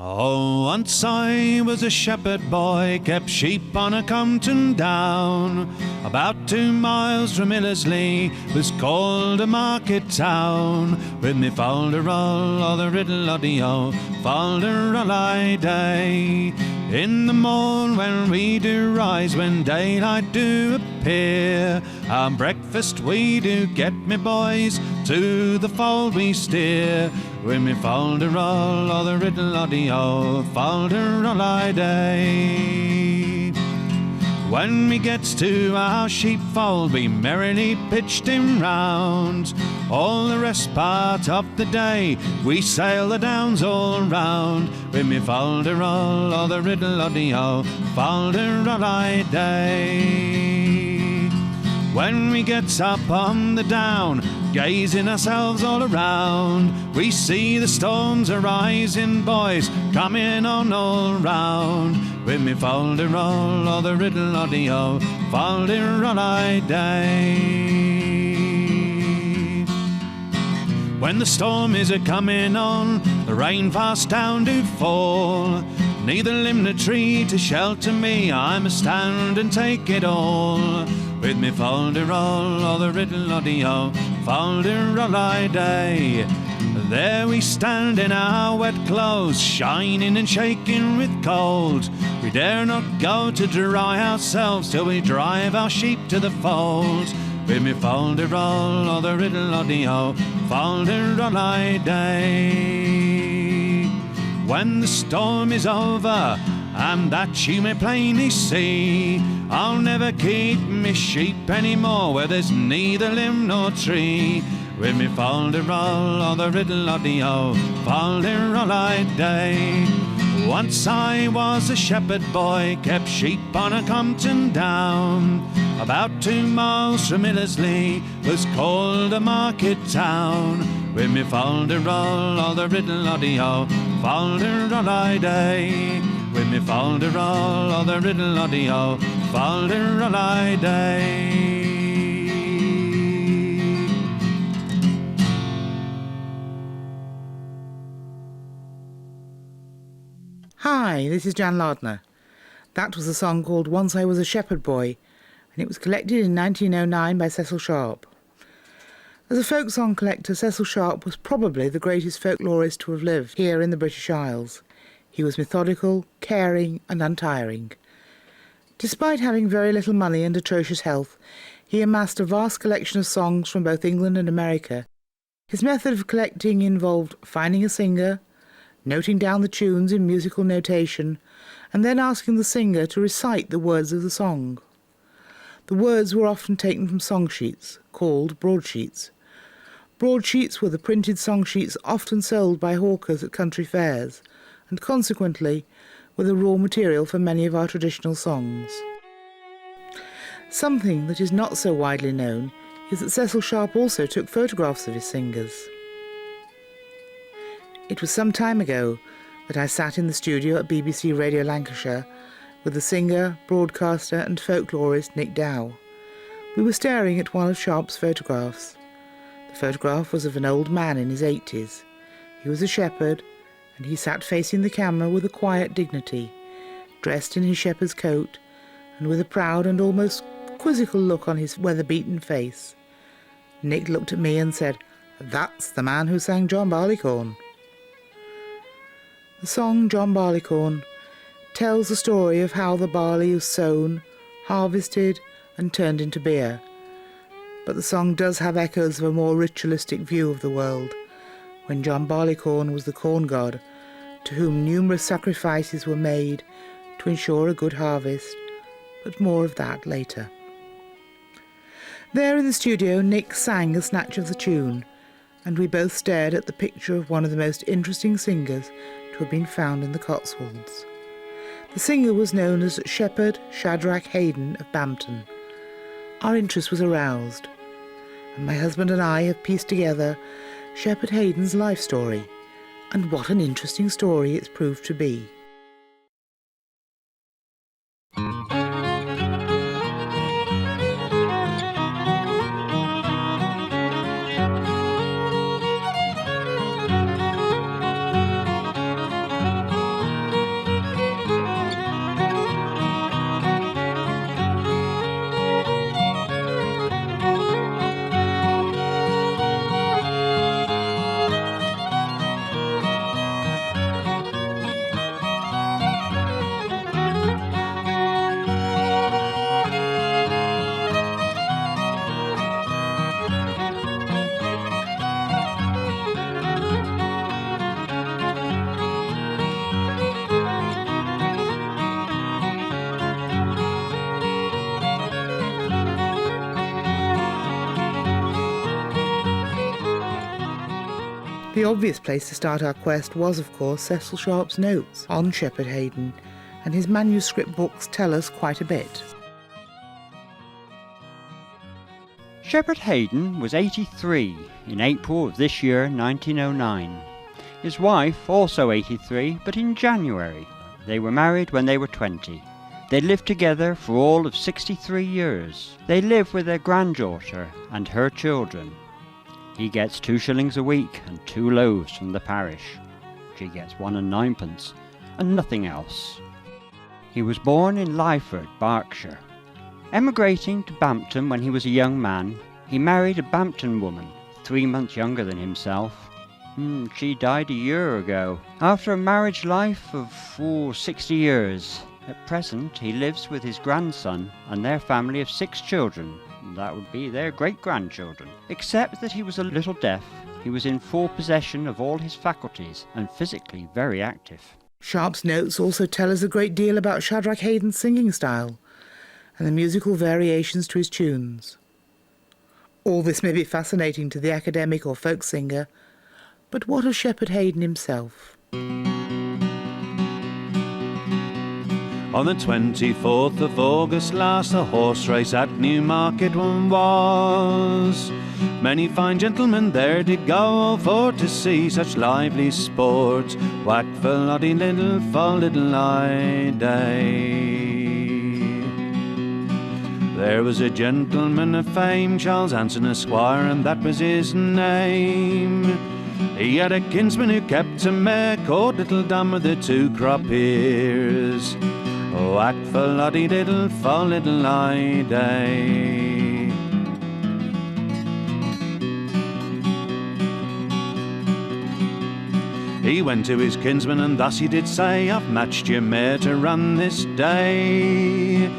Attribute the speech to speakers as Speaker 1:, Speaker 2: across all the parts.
Speaker 1: Oh, once I was a shepherd boy, kept sheep on a Compton down. About 2 miles from Illersley was called a market town. With me folderol, or the riddle-o-dee-o, folderol I day. In the morn when we do rise, when daylight do appear, our breakfast we do get, me boys, to the fold we steer. With me folderol, or the riddle-o-dee-o, folderol I day. When we gets to our sheepfold, we merrily pitched him round. All the rest part of the day, we sail the downs all round. With me folderol, or the riddle-o-dee-o, folderol I day. When we gets up on the down, gazing ourselves all around, we see the storms a-rising, boys, coming on all round. With me folderol, or the riddle-o-dee-o, folderol I day. When the storm is a-coming on, the rain fast down do fall, neither limb nor tree to shelter me, I must stand and take it all. With me folderol, or the riddle-o-dee-o, folderol I day. There we stand in our wet clothes, shining and shaking with cold. We dare not go to dry ourselves till we drive our sheep to the fold. With me folderol, or the riddle-o-dee-o, folderol I day. When the storm is over, and that you may plainly see, I'll never keep me sheep anymore where there's neither limb nor tree. With me folderol, or the riddle-o-dee-o, folderol I day. Once I was a shepherd boy, kept sheep on a Compton down. About 2 miles from Illersley was called a market town. With me folderol, or the riddle-o-dee-o, folderol I day. With me folderol, or the riddle-o-dee-o, folderol I day.
Speaker 2: Hi, this is Jan Lardner. That was a song called Once I Was a Shepherd Boy, and it was collected in 1909 by Cecil Sharp. As a folk song collector, Cecil Sharp was probably the greatest folklorist to have lived here in the British Isles. He was methodical, caring and untiring. Despite having very little money and atrocious health, he amassed a vast collection of songs from both England and America. His method of collecting involved finding a singer, noting down the tunes in musical notation, and then asking the singer to recite the words of the song. The words were often taken from song sheets, called broadsheets. Broadsheets were the printed song sheets often sold by hawkers at country fairs, and consequently were the raw material for many of our traditional songs. Something that is not so widely known is that Cecil Sharp also took photographs of his singers. It was some time ago that I sat in the studio at BBC Radio Lancashire with the singer, broadcaster and folklorist Nick Dow. We were staring at one of Sharp's photographs. The photograph was of an old man in his 80s. He was a shepherd, and he sat facing the camera with a quiet dignity, dressed in his shepherd's coat and with a proud and almost quizzical look on his weather-beaten face. Nick looked at me and said, "That's the man who sang John Barleycorn." The song John Barleycorn tells the story of how the barley is sown, harvested and turned into beer. But the song does have echoes of a more ritualistic view of the world, when John Barleycorn was the corn god, to whom numerous sacrifices were made to ensure a good harvest, but more of that later. There in the studio, Nick sang a snatch of the tune, and we both stared at the picture of one of the most interesting singers to have been found in the Cotswolds. The singer was known as Shepard Shadrack Hayden of Bampton. Our interest was aroused, and my husband and I have pieced together Shepard Hayden's life story, and what an interesting story it's proved to be. The obvious place to start our quest was, of course, Cecil Sharp's notes on Shepherd Hayden, and his manuscript books tell us quite a bit.
Speaker 3: Shadrach Hayden was 83 in April of this year, 1909. His wife, also 83, but in January. They were married when they were 20. They lived together for all of 63 years. They live with their granddaughter and her children. He gets 2 shillings a week and 2 loaves from the parish. She gets 1 and 9pence and nothing else. He was born in Lyford, Berkshire. Emigrating to Bampton when he was a young man, he married a Bampton woman, 3 months younger than himself. She died a year ago, after a marriage life of 60 years. At present, he lives with his grandson and their family of 6 children. That would be their great-grandchildren. Except that he was a little deaf, he was in full possession of all his faculties and physically very active.
Speaker 2: Sharp's notes also tell us a great deal about Shadrach Hayden's singing style and the musical variations to his tunes. All this may be fascinating to the academic or folk singer, but what of Shepherd Hayden himself?
Speaker 1: On the 24th of August last, the horse race at Newmarket was. Many fine gentlemen there did go, all for to see such lively sport. Whack for loddy little, for little I day. There was a gentleman of fame, Charles Anson Esquire, and that was his name. He had a kinsman who kept a mare called Little Dum with the 2 crop ears. Whack for loddy diddle, for little I day. He went to his kinsman and thus he did say, I've matched your mare to run this day.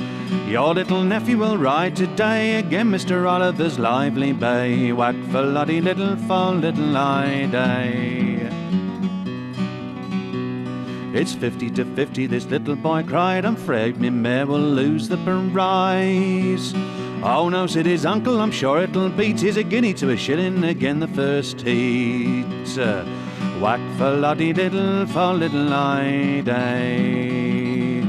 Speaker 1: Your little nephew will ride today again Mr. Oliver's lively bay. Whack for loddy little, for little I day. It's 50-50, this little boy cried, I'm afraid me mare will lose the prize. Oh no, said his uncle, I'm sure it'll beat. Here's a guinea to a shilling again the first heat. Whack for loddy little, for little I day.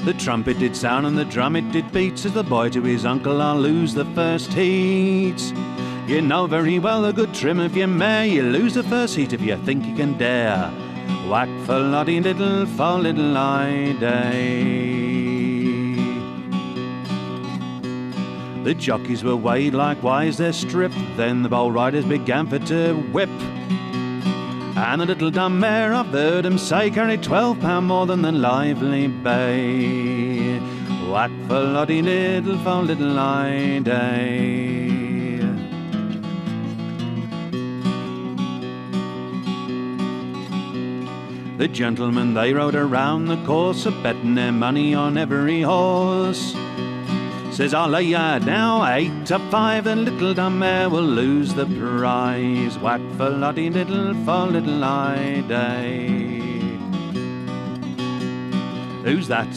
Speaker 1: The trumpet did sound and the drum it did beat, says the boy to his uncle, I'll lose the first heat. You know very well the good trim of your mare, you lose the first heat if you think you can dare. Whack for loddy little, for little I day. The jockeys were weighed likewise their strip, then the bold riders began for to whip. And the little dumb mare, I've heard 'em say, carried 12 pound more than the lively bay. Whack for loddy little, for little I day. The gentlemen, they rode around the course, a-betting their money on every horse. Says, I'll lay ya now 8 to 5, the little dumb mare will lose the prize. Whack for loddy little, for little I day. Who's that,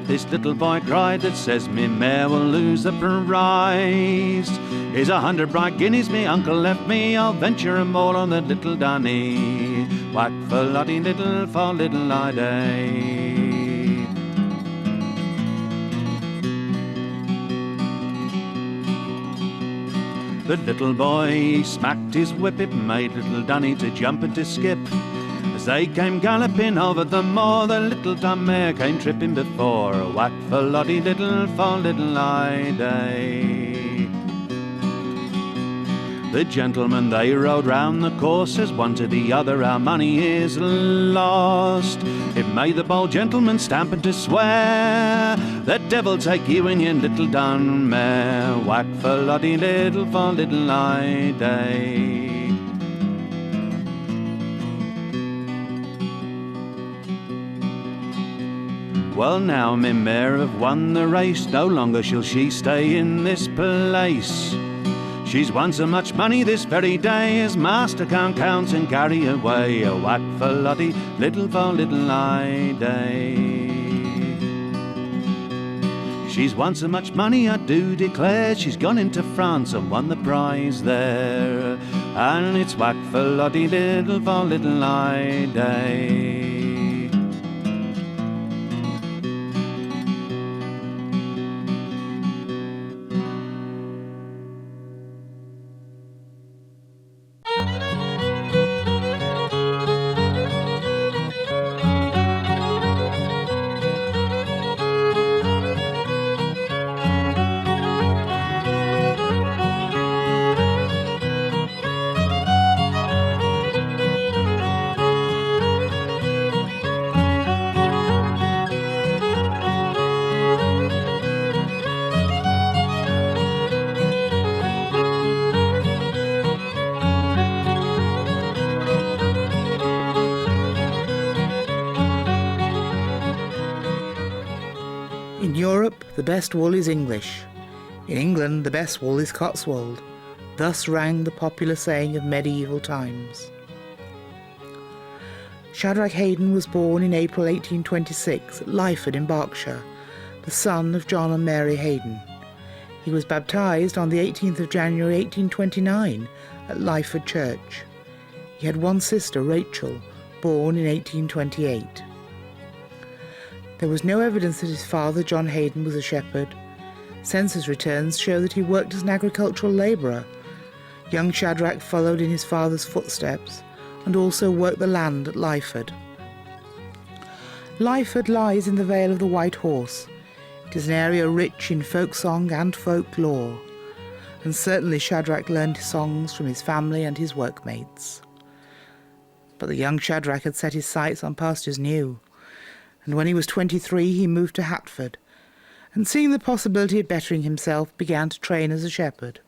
Speaker 1: this little boy cried, that says me mare will lose the prize? Here's 100 bright guineas me uncle left me, I'll venture 'em all on the little dunny. Whack for loddy little, for little I day. The little boy smacked his whip, it made little Dunny to jump and to skip. As they came galloping over the moor, the little dumb mare came tripping before. Whack for loddy little, for little I day. The gentlemen, they rode round the course, as one to the other, our money is lost. It made the bold gentleman stamp and to swear, the devil take you and your little dun mare. Whack for loddy little, for little I day. Well now, me mare have won the race, no longer shall she stay in this place. She's won so much money this very day as master can't count and carry away. A whack for loddy little, for little I day. She's won so much money, I do declare. She's gone into France and won the prize there. And it's whack for Lottie Little for Little I Day.
Speaker 2: In Europe, the best wool is English. In England, the best wool is Cotswold. Thus rang the popular saying of medieval times. Shadrach Hayden was born in April 1826 at Lyford in Berkshire, the son of John and Mary Hayden. He was baptised on the 18th of January 1829 at Lyford Church. He had one sister, Rachel, born in 1828. There was no evidence that his father, John Hayden, was a shepherd. Census returns show that he worked as an agricultural labourer. Young Shadrach followed in his father's footsteps and also worked the land at Lyford. Lyford lies in the Vale of the White Horse. It is an area rich in folk song and folklore, and certainly Shadrach learned his songs from his family and his workmates. But the young Shadrach had set his sights on pastures new, and when he was 23 he moved to Hatford, and seeing the possibility of bettering himself, began to train as a shepherd.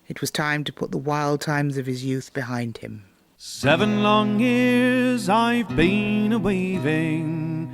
Speaker 2: It was time to put the wild times of his youth behind him.
Speaker 1: 7 long years I've been weaving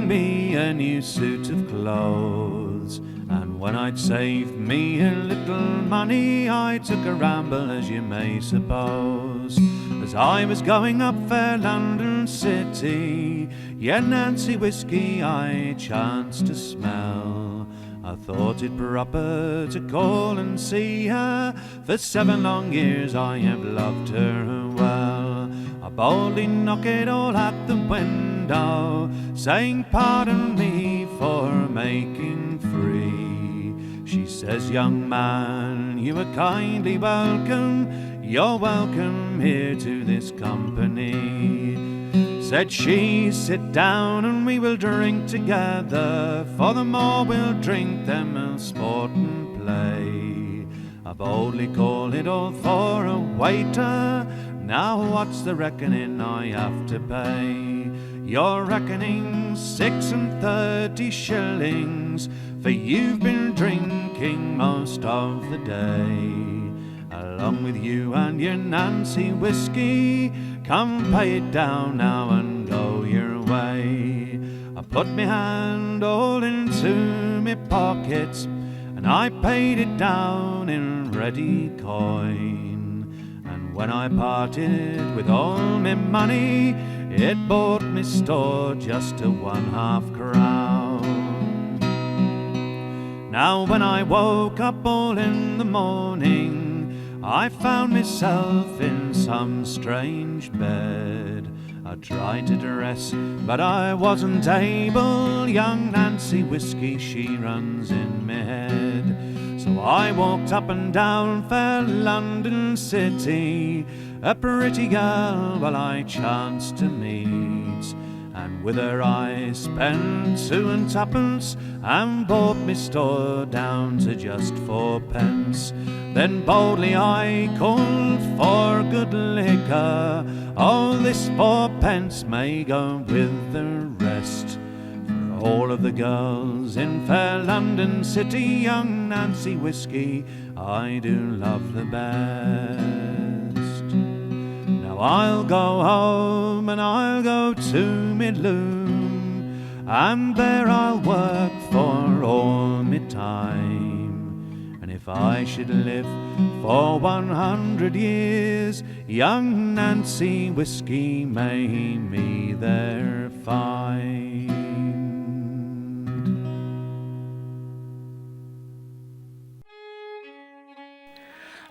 Speaker 1: me a new suit of clothes. And when I'd saved me a little money, I took a ramble, as you may suppose. As I was going up fair London city, yeah, Nancy whiskey I chanced to smell. I thought it proper to call and see her, for 7 long years I have loved her well. I boldly knock it all at the window, saying pardon me for making free. She says, young man, you are kindly welcome, you're welcome here to this company. Said she, sit down and we will drink together, for the more we'll drink then we'll sport and play. I boldly call it all for a waiter, now what's the reckoning I have to pay? You're reckoning 36 shillings, for you've been drinking most of the day. Along with you and your Nancy whiskey, come pay it down now and go your way. I put me hand all into me pockets, and I paid it down in ready coin. And when I parted with all me money, it bought me store just a 1/2 crown. Now when I woke up all in the morning, I found myself in some strange bed. I tried to dress, but I wasn't able. Young Nancy whiskey, she runs in me head. So I walked up and down fair London city, a pretty girl well I chanced to meet, and with her I spent 2 and 2pence, and bought me store down to just 4 pence. Then boldly I called for good liquor, oh this 4 pence may go with the rest. For all of the girls in fair London city, young Nancy whiskey I do love the best. Now I'll go home and I'll go to me loom, and there I'll work for all me time. And if I should live for 100 years, young Nancy whiskey may me there find.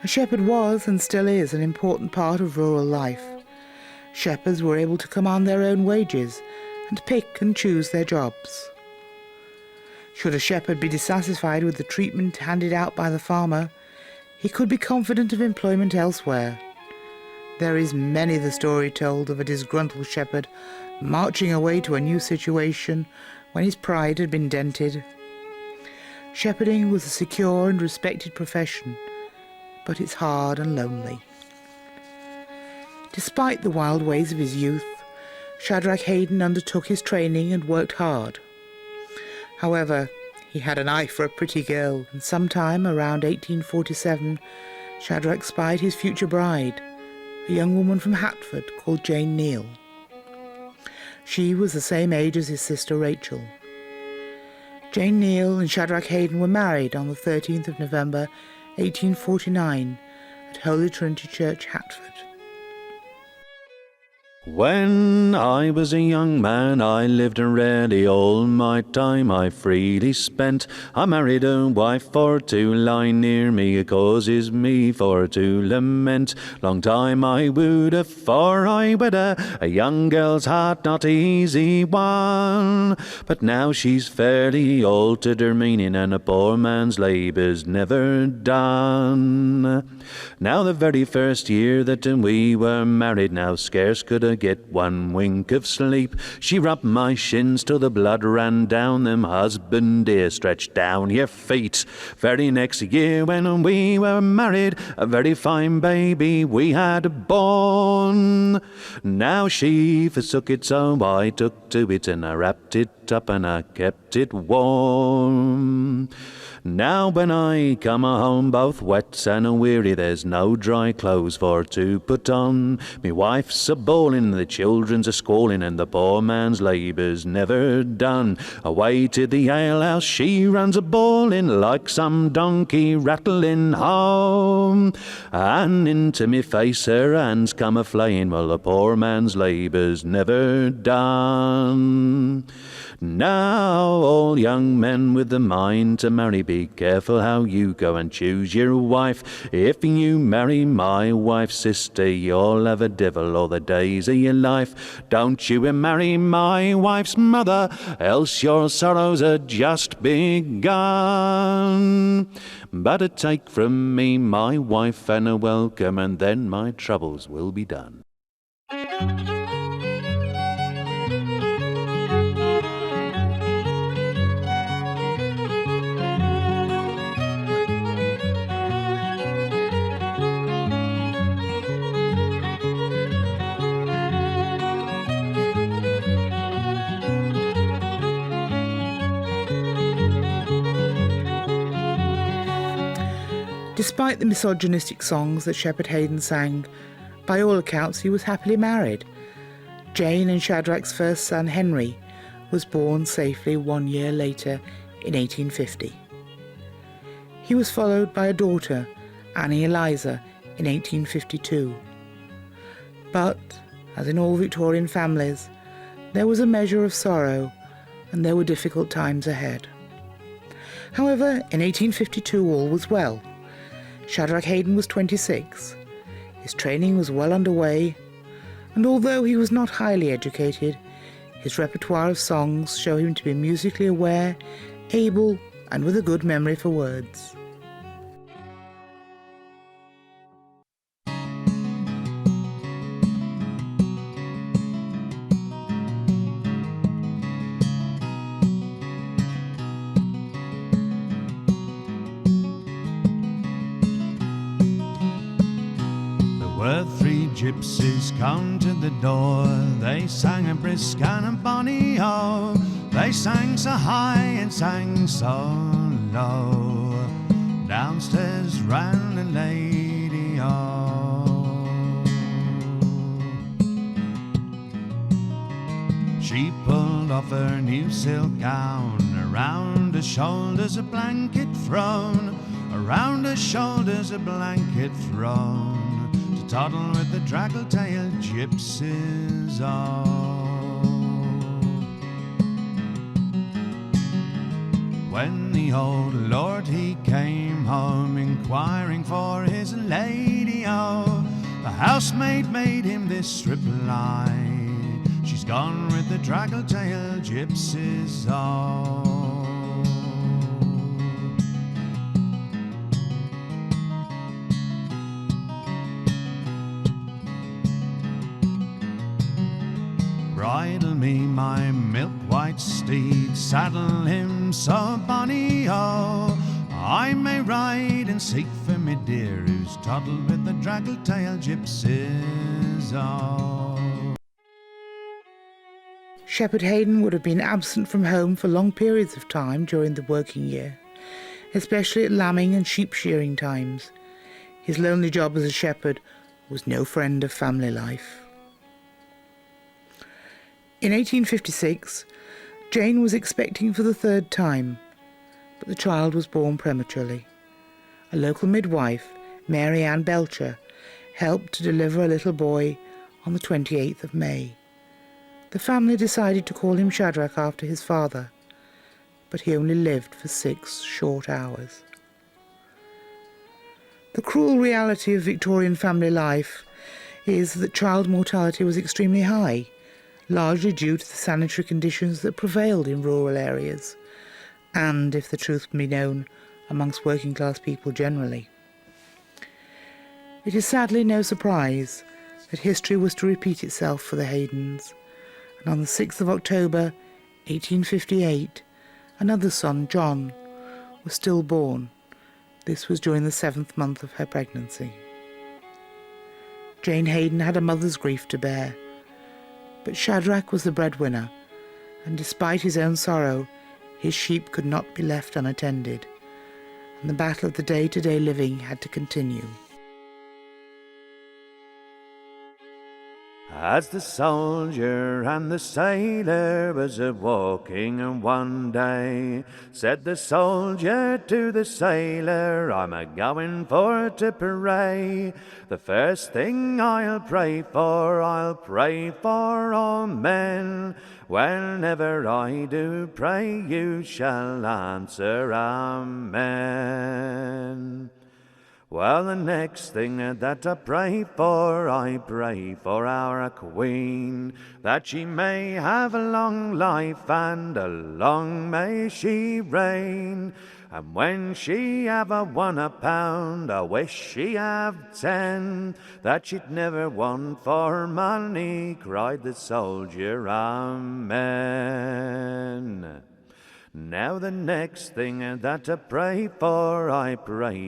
Speaker 2: A shepherd was and still is an important part of rural life. Shepherds were able to command their own wages and pick and choose their jobs. Should a shepherd be dissatisfied with the treatment handed out by the farmer, he could be confident of employment elsewhere. There is many the story told of a disgruntled shepherd marching away to a new situation when his pride had been dented. Shepherding was a secure and respected profession, but it's hard and lonely. Despite the wild ways of his youth, Shadrach Hayden undertook his training and worked hard. However, he had an eye for a pretty girl, and sometime around 1847, Shadrach spied his future bride, a young woman from Hatford called Jane Neal. She was the same age as his sister Rachel. Jane Neal and Shadrach Hayden were married on the 13th of November 1849 at Holy Trinity Church, Hatford.
Speaker 1: When I was a young man, I lived and ready all my time I freely spent. I married a wife for to lie near me, it causes me for to lament. Long time I wooed her, for I wed her, a young girl's heart not easy won. But now she's fairly altered her meaning, and a poor man's labour's never done. Now the very first year that we were married, now scarce could I get one wink of sleep. She rubbed my shins till the blood ran down them. Husband dear, stretch down your feet. Very next year when we were married, a very fine baby we had born. Now she forsook it, so I took to it, and I wrapped it up and I kept it warm. Now when I come home both wet and weary, there's no dry clothes for to put on. Me wife's a bawling, the children's a squalling, and the poor man's labour's never done. Away to the alehouse she runs a bawling, like some donkey rattling home. And into me face her hands come a flaying, well the poor man's labour's never done. Now all young men with the mind to marry, be careful how you go and choose your wife. If you marry my wife's sister, you'll have a devil all the days of your life. Don't you marry my wife's mother, else your sorrows are just begun. But take from me my wife and a welcome, and then my troubles will be done.
Speaker 2: Despite the misogynistic songs that Shepherd Hayden sang, by all accounts he was happily married. Jane and Shadrach's first son, Henry, was born safely 1 year later in 1850. He was followed by a daughter, Annie Eliza, in 1852. But, as in all Victorian families, there was a measure of sorrow, and there were difficult times ahead. However, in 1852 all was well. Shadrach Hayden was 26. His training was well underway, and although he was not highly educated, his repertoire of songs show him to be musically aware, able, and with a good memory for words.
Speaker 1: Were three gypsies come to the door. They sang a brisk and a bonny ho. They sang so high and sang so low. Downstairs ran a lady She pulled off her new silk gown. Around her shoulders a blanket thrown. Around her shoulders a blanket thrown. Toddle with the draggle-tailed gypsies, oh. When the old lord he came home, inquiring for his lady, oh, the housemaid made him this reply: she's gone with the draggle-tail gypsies, oh. Bridle me my milk-white steed, saddle him so bonny, oh, I may ride and seek for me dear, who's toddled with the draggle-tail gypsies, oh.
Speaker 2: Shepherd Hayden would have been absent from home for long periods of time during the working year, especially at lambing and sheep shearing times. His lonely job as a shepherd was no friend of family life. In 1856, Jane was expecting for the third time, but the child was born prematurely. A local midwife, Mary Ann Belcher, helped to deliver a little boy on the 28th of May. The family decided to call him Shadrach after his father, but he only lived for 6 short hours. The cruel reality of Victorian family life is that child mortality was extremely high, largely due to the sanitary conditions that prevailed in rural areas, and, if the truth be known, amongst working class people generally. It is sadly no surprise that history was to repeat itself for the Haydens, and on the 6th of October 1858, another son, John, was stillborn. This was during the 7th month of her pregnancy. Jane Hayden had a mother's grief to bear, but Shadrach was the breadwinner, and despite his own sorrow, his sheep could not be left unattended, and the battle of the day-to-day living had to continue.
Speaker 1: As the soldier and the sailor was a-walking one day, said the soldier to the sailor, I'm a-going for to pray. The first thing I'll pray for all men. Whenever I do pray, you shall answer amen. Well, the next thing that I pray for our Queen, that she may have a long life and a long may she reign. And when she have won £1, I wish she have 10, that she'd never want for money, cried the soldier, amen. Now the next thing that I pray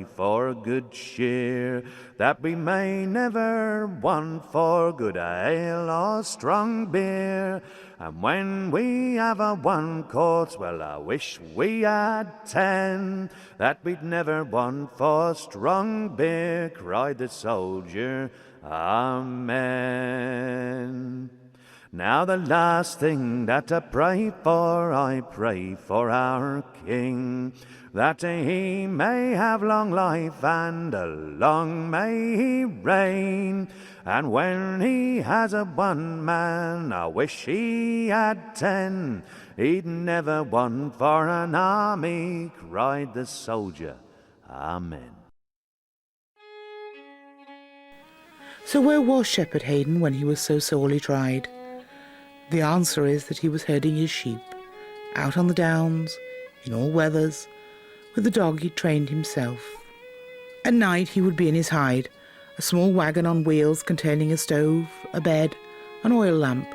Speaker 1: for good cheer, that we may never want for good ale or strong beer. And when we have 1 quart, well, I wish we had 10, that we'd never want for strong beer, cried the soldier, amen. Now the last thing that I pray for our King, that he may have long life and long may he reign. And when he has 1 man, I wish he had 10, he'd never want for an army, cried the soldier, amen.
Speaker 2: So where was Shepherd Hayden when he was so sorely tried? The answer is that he was herding his sheep, out on the downs, in all weathers, with the dog he'd trained himself. At night he would be in his hide, a small wagon on wheels containing a stove, a bed, an oil lamp,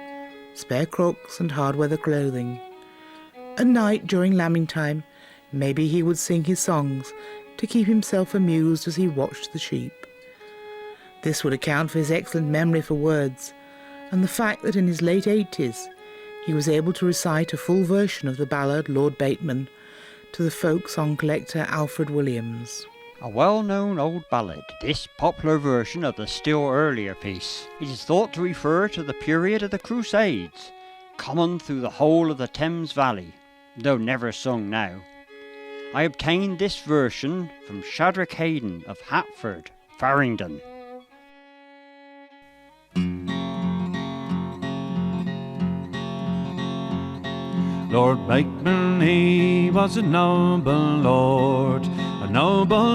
Speaker 2: spare crooks and hard-weather clothing. At night, during lambing time, maybe he would sing his songs to keep himself amused as he watched the sheep. This would account for his excellent memory for words, and the fact that in his late 80s he was able to recite a full version of the ballad Lord Bateman to the folk song collector Alfred Williams.
Speaker 3: A well-known old ballad, this popular version of the still earlier piece. It is thought to refer to the period of the Crusades, common through the whole of the Thames Valley, though never sung now. I obtained this version from Shadrach Hayden of Hatford, Farringdon.
Speaker 1: Lord Bateman Bampton he was a noble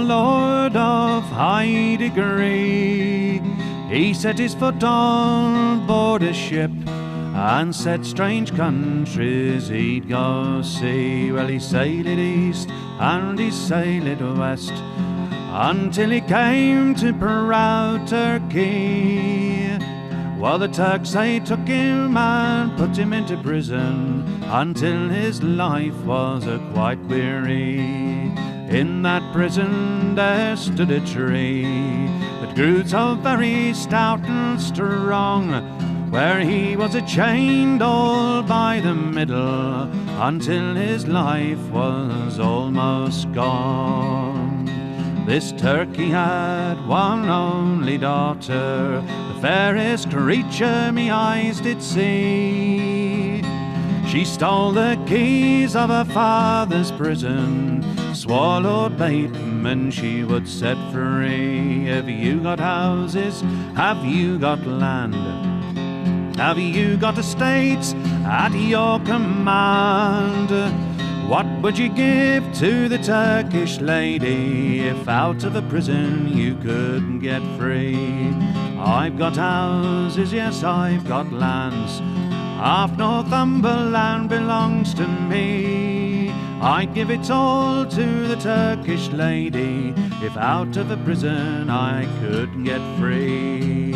Speaker 1: lord of high degree. He set his foot on board a ship and said strange countries he'd go see. Well, he sailed east and he sailed west until he came to proud Turkey. Well, the Turks, they took him and put him into prison until his life was quite weary. In that prison there stood a tree that grew so very stout and strong, where he was chained all by the middle until his life was almost gone. This turkey had one only daughter, the fairest creature me eyes did see. She stole the keys of her father's prison, swore Lord Bateman she would set free. Have you got houses? Have you got land? Have you got estates at your command? What would you give to the Turkish lady if out of a prison you could get free? I've got houses, yes, I've got lands. Half Northumberland belongs to me. I'd give it all to the Turkish lady if out of a prison I could get free.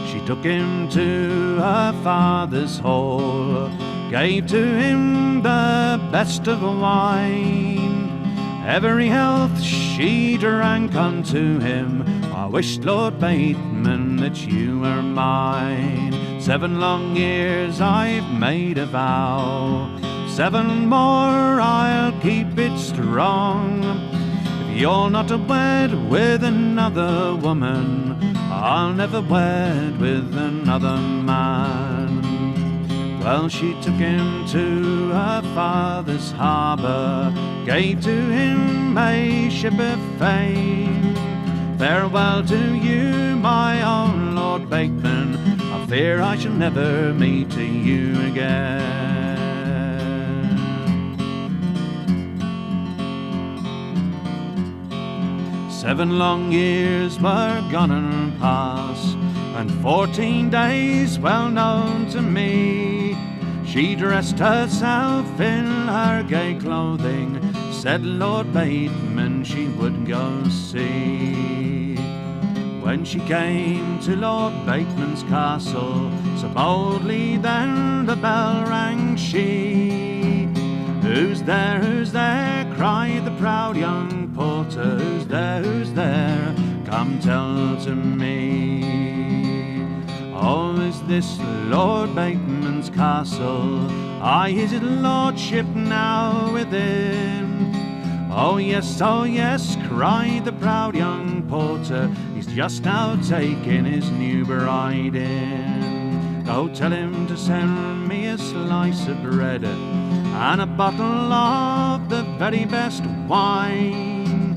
Speaker 1: She took him to her father's hall, gave to him the best of wine. Every health she drank unto him. I wished, Lord Bateman, that you were mine. 7 long years I've made a vow, 7 more I'll keep it strong. If you're not wed with another woman, I'll never wed with another man. Well, she took him to her father's harbour, gave to him a ship of fame. Farewell to you, my own Lord Bateman, I fear I shall never meet you again. 7 long years were gone and past, and 14 days well known to me. She dressed herself in her gay clothing, said Lord Bateman she would go see. When she came to Lord Bateman's castle, so boldly then the bell rang she. Who's there, who's there, cried the proud young porter. Who's there, come tell to me. Oh, is this Lord Bateman's castle? Aye, is his lordship now within? Oh yes, cried the proud young porter, he's just now taken his new bride in. Go tell him to send me a slice of bread and a bottle of the very best wine,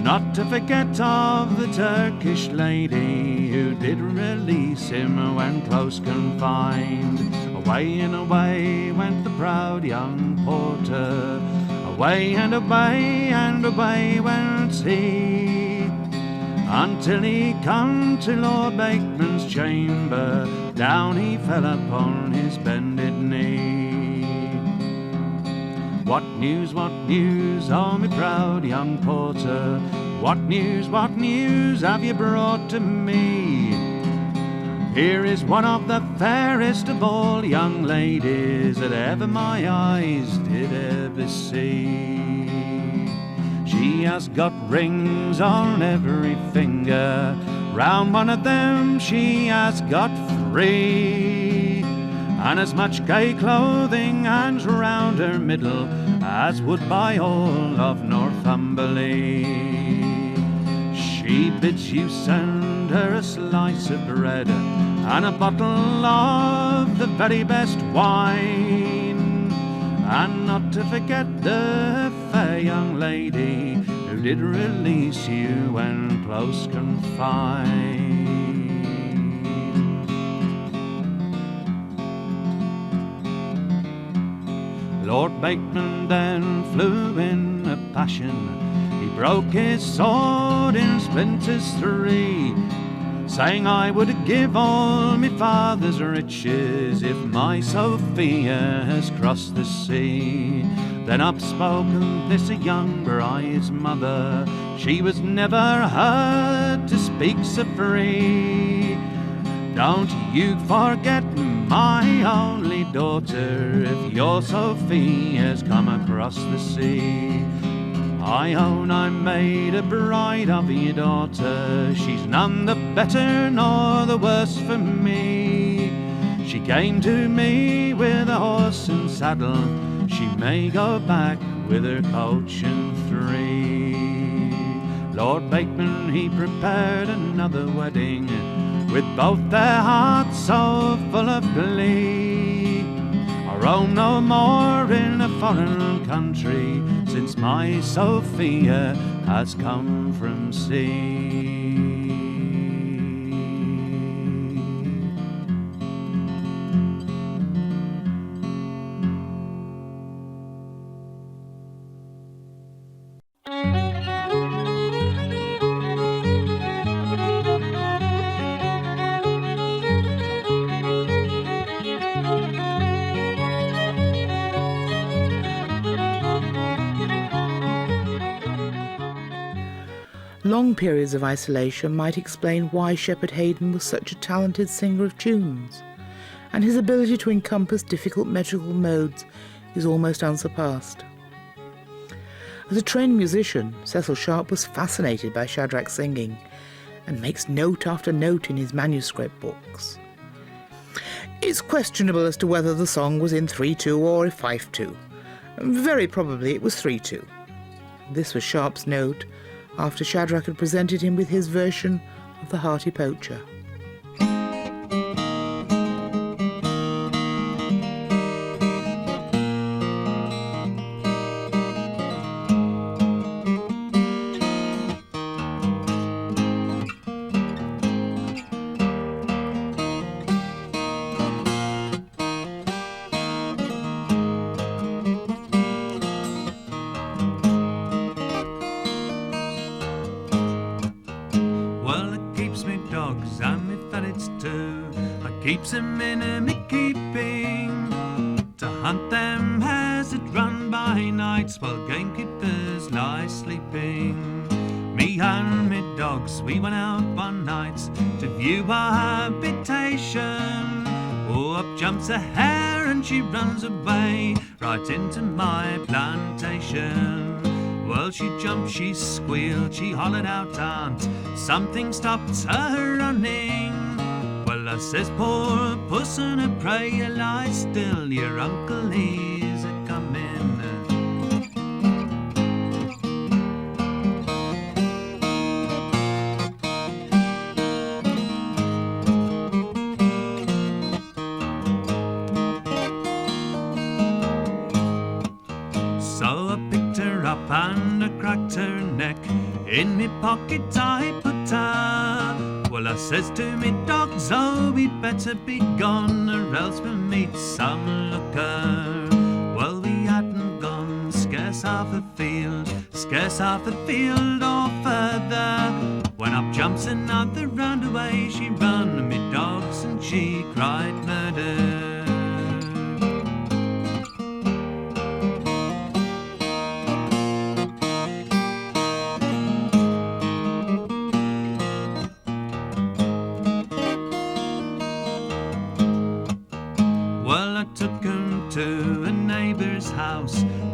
Speaker 1: not to forget of the Turkish lady who did release him when close confined. Away and away went the proud young porter, away and away and away went he, until he come to Lord Bateman's chamber. Down he fell upon his bended knee. What news, oh me proud young porter? What news have you brought to me? Here is one of the fairest of all young ladies that ever my eyes did ever see. She has got rings on every finger, round one of them she has got 3, and as much gay clothing hangs round her middle as would buy all of Northumberland. She bids you send her a slice of bread and a bottle of the very best wine, and not to forget the fair young lady who did release you when close confined. Bampton then flew in a passion. He broke his sword in splinters three, saying, I would give all my father's riches if my Sophia has crossed the sea. Then up spoke this young bride's mother, she was never heard to speak so free. Don't you forget my only daughter, if your Sophia's come across the sea. I own I made a bride of your daughter, she's none the better nor the worse for me. She came to me with a horse and saddle, she may go back with her coach and three. Lord Bateman, he prepared another wedding, with both their hearts so full of glee. I roam no more in a foreign country, since my Sophia has come from sea.
Speaker 2: Long periods of isolation might explain why Shepherd Hayden was such a talented singer of tunes, and his ability to encompass difficult metrical modes is almost unsurpassed. As a trained musician, Cecil Sharp was fascinated by Shadrack's singing and makes note after note in his manuscript books. It's questionable as to whether the song was in 3/2 or 5/2. Very probably it was 3/2. This was Sharp's note after Shadrack had presented him with his version of the Hearty Poacher.
Speaker 1: Keeps them in me keeping, to hunt them as it run by nights while gamekeepers lie sleeping. Me and me dogs, we went out one night to view our habitation. Oh, up jumps a hare and she runs away right into my plantation. Well, she jumped, she squealed, she hollered out, "Aunt, something stopped her running." Well, I says, poor puss and a pray you lie still, your uncle is a-comin'. So I picked her up and I cracked her neck, in me pocket I put her. Well, I says to me dogs, oh, we better be gone, or else we'll meet some looker. Well, we hadn't gone scarce half a field or further, when up jumps another round away she run, me dogs, and she cried murder.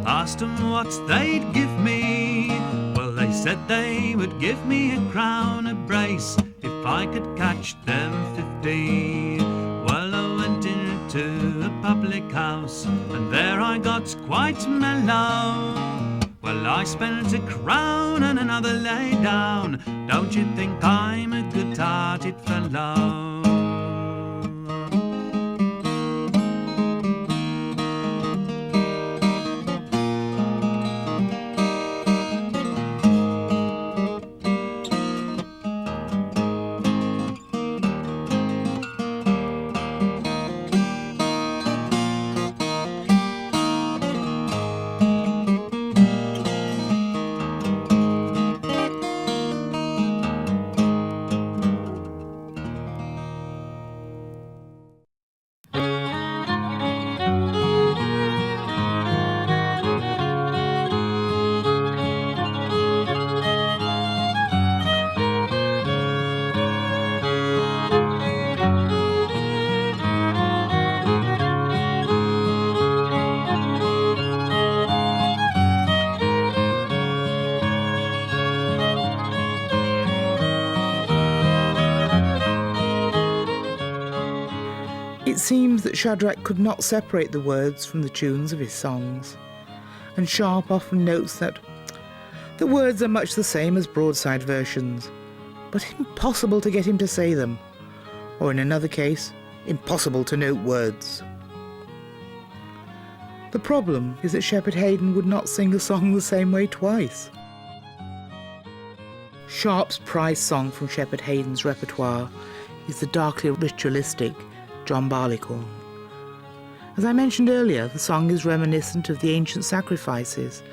Speaker 1: Asked them what they'd give me. Well, they said they would give me a crown a brace if I could catch them 50. Well, I went into a public house and there I got quite mellow. Well, I spent a crown and another lay down. Don't you think I'm a good-hearted fellow?
Speaker 2: It seems that Shadrach could not separate the words from the tunes of his songs, and Sharp often notes that the words are much the same as broadside versions, but impossible to get him to say them, or in another case, impossible to note words. The problem is that Shepherd Hayden would not sing a song the same way twice. Sharp's prized song from Shepherd Hayden's repertoire is the darkly ritualistic John Barleycorn. As I mentioned earlier, the song is reminiscent of the ancient sacrifices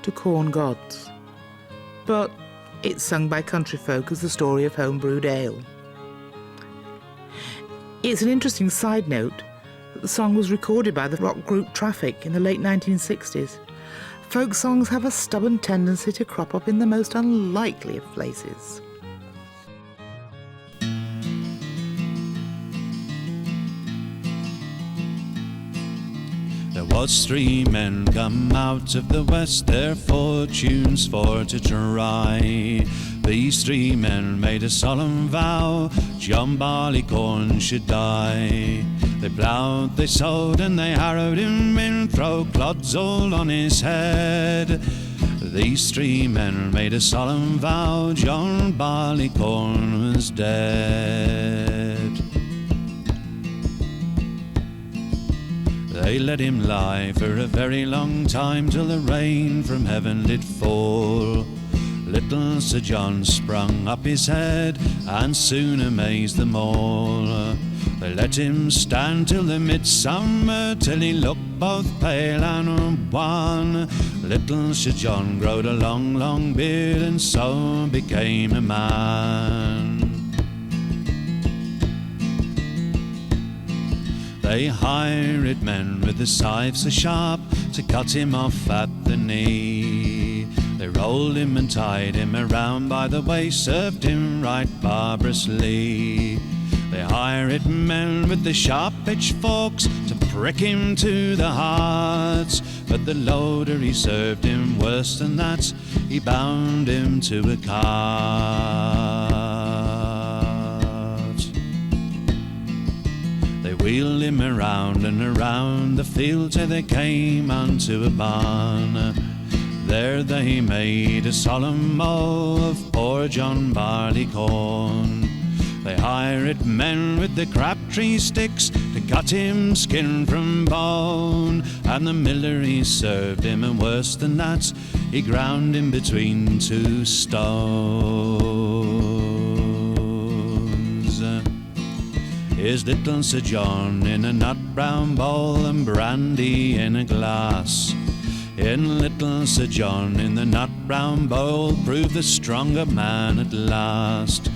Speaker 2: to corn gods, but it's sung by country folk as the story of home-brewed ale. It's an interesting side note that the song was recorded by the rock group Traffic in the late 1960s. Folk songs have a stubborn tendency to crop up in the most unlikely of places.
Speaker 1: There was 3 men come out of the west, their fortunes for to try. These 3 men made a solemn vow, John Barleycorn should die. They ploughed, they sowed, and they harrowed him in, throw clods all on his head. These 3 men made a solemn vow, John Barleycorn was dead. They let him lie for a very long time, till the rain from heaven did fall. Little Sir John sprung up his head, and soon amazed them all. They let him stand till the midsummer, till he looked both pale and wan. Little Sir John growed a long, long beard, and so became a man. They hired men with the scythes so sharp to cut him off at the knee. They rolled him and tied him around by the waist, served him right barbarously. They hired men with the sharp pitchforks to prick him to the heart, but the loader he served him worse than that, he bound him to a cart. They wheeled him around and around the field till they came unto a barn. There they made a solemn mow of poor John Barleycorn. They hired men with the crabtree sticks to cut him skin from bone, and the miller he served him, and worse than that, he ground him between 2 stones. Here's little Sir John in a nut brown bowl, and brandy in a glass. In little Sir John in the nut brown bowl proved the stronger man at last.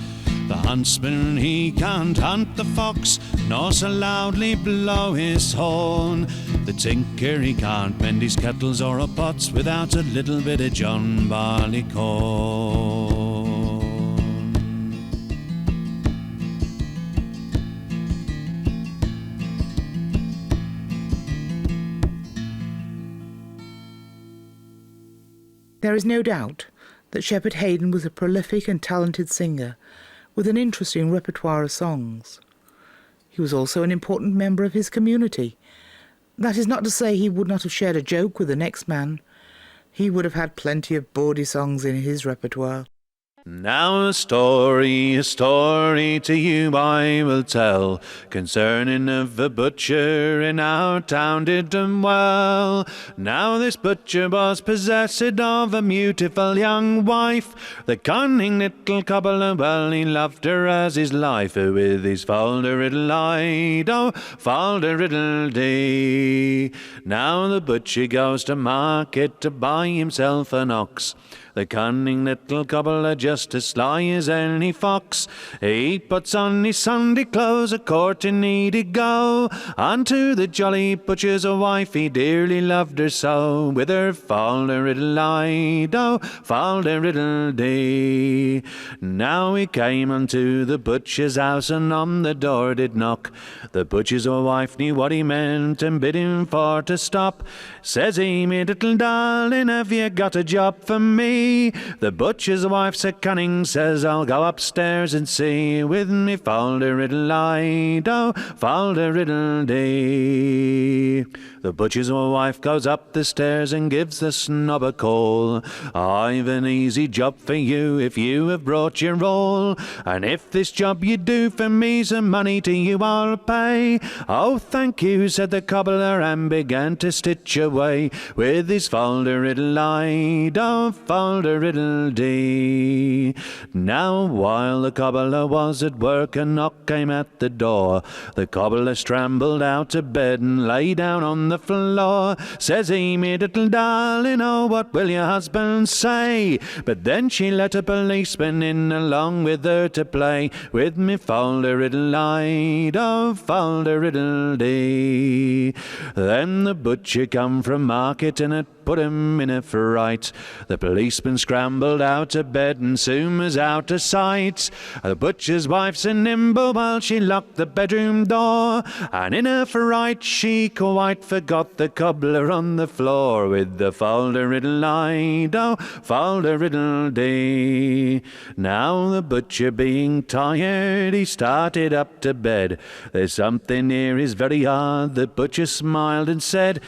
Speaker 1: The huntsman he can't hunt the fox, nor so loudly blow his horn. The tinker he can't mend his kettles or pots without a little bit of John Barleycorn.
Speaker 2: There is no doubt that Shepherd Hayden was a prolific and talented singer with an interesting repertoire of songs. He was also an important member of his community. That is not to say he would not have shared a joke with the next man. He would have had plenty of bawdy songs in his repertoire.
Speaker 1: Now a story to you I will tell, concerning of a butcher in our town did well. Now this butcher was possessed of a beautiful young wife, the cunning little cobbler, well he loved her as his life, with his fal-de-riddle-ide, oh fal-de-riddle-dee. Now the butcher goes to market to buy himself an ox, the cunning little cobbler just as sly as any fox. He puts on his Sunday clothes, a courting he did go, unto the jolly butcher's wife, he dearly loved her so, with her fal-de-riddle-ide, oh fal-de-riddle-dee. Now he came unto the butcher's house, and on the door did knock. The butcher's wife knew what he meant, and bid him for to stop. Says he, me little darling, have you got a job for me? tea. The butcher's wife, so cunning, says I'll go upstairs and see. With me fal-de-riddle-I-do, fal-de-riddle-dee. The butcher's wife goes up the stairs and gives the snob a call. I've an easy job for you if you have brought your all. And if this job you do for me, some money to you I'll pay. Oh, thank you, said the cobbler, and began to stitch away with his fal-de-riddle-I-do, fal-de-riddle-dee. Now, while the cobbler was at work, a knock came at the door. The cobbler scrambled out of bed and lay down on the floor. Says he, me little darling, oh, what will your husband say? But then she let a policeman in along with her to play with me fal-de-riddle-I-do, fal-de-riddle-dee. Then the butcher come from market and it put him in a fright. The policeman scrambled out of bed and soon was out of sight. The butcher's wife's a nimble while she locked the bedroom door, and in her fright she quite forgot the cobbler on the floor with the fal-de-riddle-I-do, fal-de-riddle-dee. Now the butcher being tired, he started up to bed. There's something here is very hard, the butcher smiled and said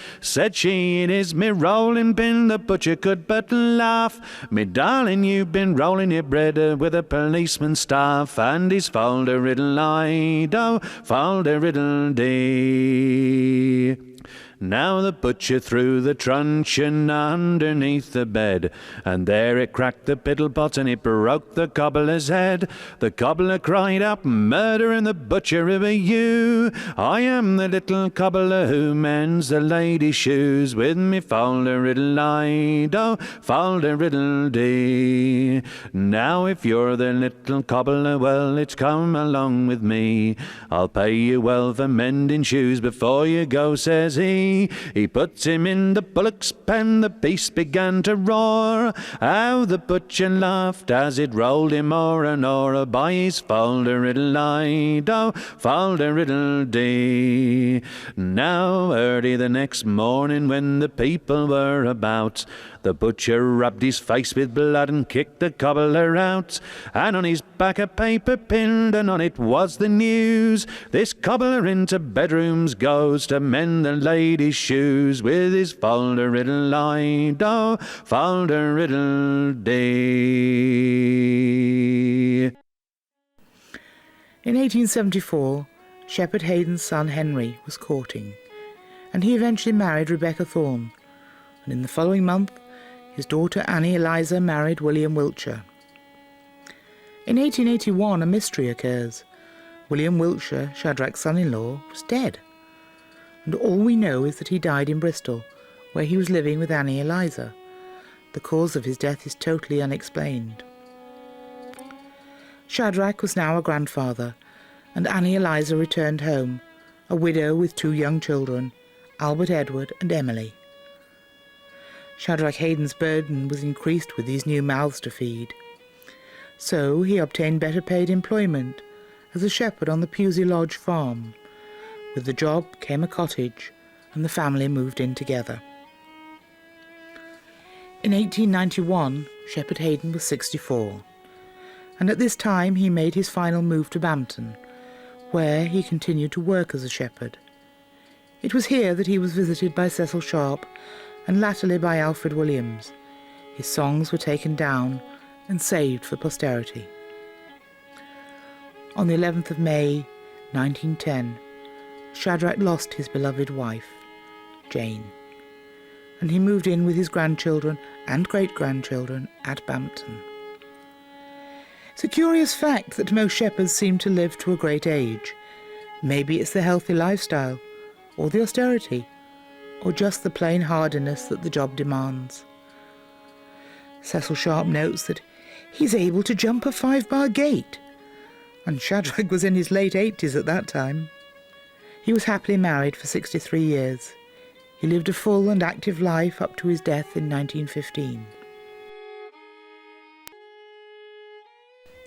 Speaker 1: she, it is me rolling pin. The butcher could but laugh. Me darling, you've been rolling your bread with a policeman's staff, and his fal-de-riddle-I-do, fal-de-riddle-dee. Now the butcher threw the truncheon underneath the bed, and there it cracked the piddle pot and it broke the cobbler's head. The cobbler cried out, murder, and the butcher who are you? I am the little cobbler who mends the lady's shoes with me fal-de-riddle-I-do, fal-de-riddle-dee. Now if you're the little cobbler, well, it's come along with me. I'll pay you well for mending shoes before you go, says he. He puts him in the bullock's pen, the beast began to roar. How the butcher laughed as it rolled him o'er and o'er by his fal-de-riddle-I-do, fal-de-riddle-dee. Now early the next morning when the people were about, the butcher rubbed his face with blood and kicked the cobbler out, and on his back a paper pinned, and on it was the news: this cobbler into bedrooms goes to mend the lady's shoes with his fal-de-riddle-I-do, fal-de-riddle-dee.
Speaker 2: In 1874, Shepherd Hayden's son Henry was courting, and he eventually married Rebecca Thorne, and in the following month his daughter Annie Eliza married William Wiltshire. In 1881 a mystery occurs. William Wiltshire, Shadrack's son-in-law, was dead, and all we know is that he died in Bristol, where he was living with Annie Eliza. The cause of his death is totally unexplained. Shadrack was now a grandfather, and Annie Eliza returned home, a widow with 2 young children, Albert Edward and Emily. Shadrach Hayden's burden was increased with these new mouths to feed. So he obtained better paid employment as a shepherd on the Pusey Lodge farm. With the job came a cottage, and the family moved in together. In 1891, Shepherd Hayden was 64, and at this time he made his final move to Bampton, where he continued to work as a shepherd. It was here that he was visited by Cecil Sharp and latterly by Alfred Williams. His songs were taken down and saved for posterity. On the 11th of May, 1910, Shadrack lost his beloved wife, Jane, and he moved in with his grandchildren and great-grandchildren at Bampton. It's a curious fact that most shepherds seem to live to a great age. Maybe it's the healthy lifestyle, or the austerity, or just the plain hardiness that the job demands. Cecil Sharp notes that he's able to jump a 5-bar gate, and Shadrack was in his late 80s at that time. He was happily married for 63 years. He lived a full and active life up to his death in 1915.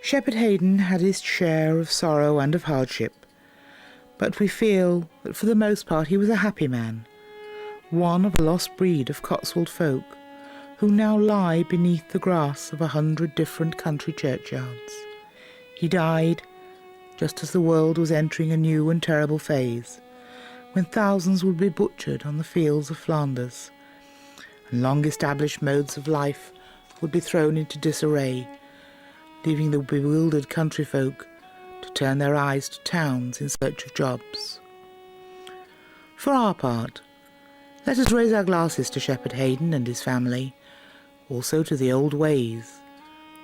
Speaker 2: Shepherd Hayden had his share of sorrow and of hardship, but we feel that for the most part he was a happy man, one of a lost breed of Cotswold folk, who now lie beneath the grass of 100 different country churchyards. He died just as the world was entering a new and terrible phase, when thousands would be butchered on the fields of Flanders, and long-established modes of life would be thrown into disarray, leaving the bewildered country folk to turn their eyes to towns in search of jobs. For our part, let us raise our glasses to Shepherd Hayden and his family, also to the old ways,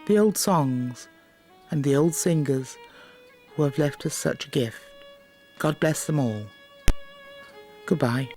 Speaker 2: the old songs, and the old singers who have left us such a gift. God bless them all. Goodbye.